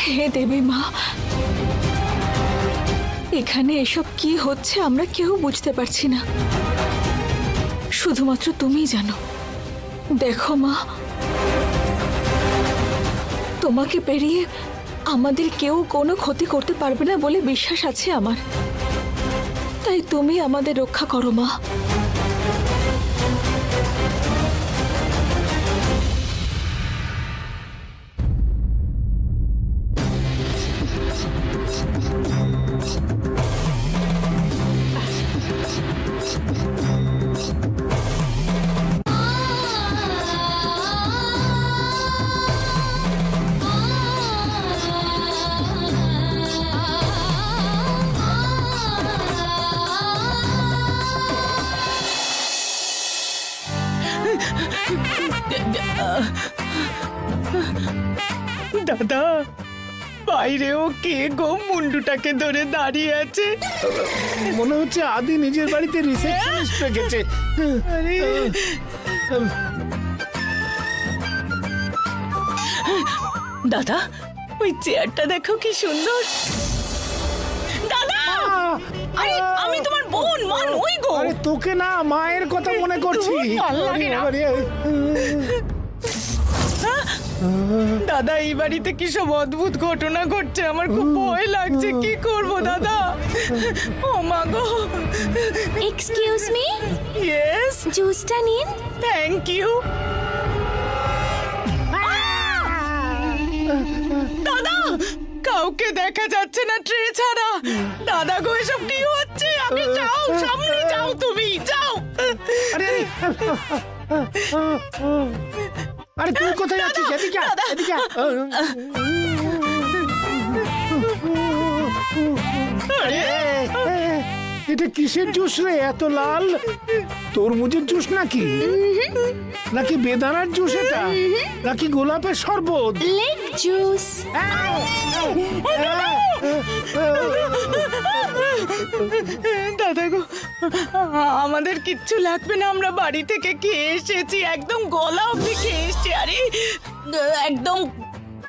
হে দেবী মা, এখানে এসব কি হচ্ছে আমরা কেউ বুঝতে পারছি না, শুধুমাত্র তুমিই জানো। দেখো মা, তোমাকে পেরিয়ে আমাদের কেউ কোনো ক্ষতি করতে পারবে না বলে বিশ্বাস আছে আমার, তাই তুমি আমাদের রক্ষা করো মা। দাদা, বাইরেও কে গো মুন্ডুটাকে ধরে দাঁড়িয়ে আছে? মনে হচ্ছে আদি নিজের বাড়িতে রিসেপশনিস্ট রেখেছে। দাদা, ওই চেয়ারটা দেখো কি সুন্দর। দাদা, আরে আমি তোমার বোন, মা নই গো। আরে তোকে না, মায়ের কথা মনে করছি। দাদা, এই বাড়িতে কি সব অদ্ভুত ঘটনা ঘটছে, আমার খুব ভয় লাগছে। কি করব দাদা? ও মা গো। Excuse me. ইয়েস, জুসটা নিন। Thank you. দাদা, কাউকে দেখা যাচ্ছে না ট্রে ছাড়া। দাদা গো, এসব কি হচ্ছে? আগে যাও, সামনে যাও, তুমি যাও। আরে আরে তুই কোথায় যাচ্ছিস? এদিকে এদিকে। এটা কিসের জুস রে, এত লাল? তরমুজের জুস নাকি? নাকি বেদানার জুস এটা? নাকি গোলাপের শরবত? Leg juice. দাদা গো, আমাদের কিচ্ছু লাগবে না, আমরা বাড়ি থেকে খেয়ে এসেছি, একদম গলা অবধি খেয়ে এসেছি। আরে একদম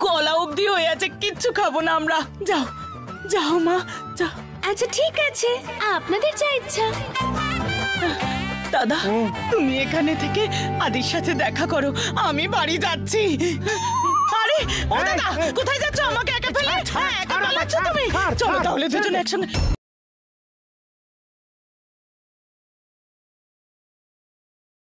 গলা অবধি হয়ে আছে, কিচ্ছু খাবো না আমরা। যাও যাও মা, যাও। আচ্ছা ঠিক আছে, আপনাদের যা ইচ্ছা। দাদা, তুমি এখানে থেকে আদির সাথে দেখা করো, আমি বাড়ি যাচ্ছি। আরে ও দাদা, কোথায় যাচ্ছ? আমাকে একা ফেলে? একা পালাচ্ছ তুমি? চলো তাহলে দুজন একসঙ্গে।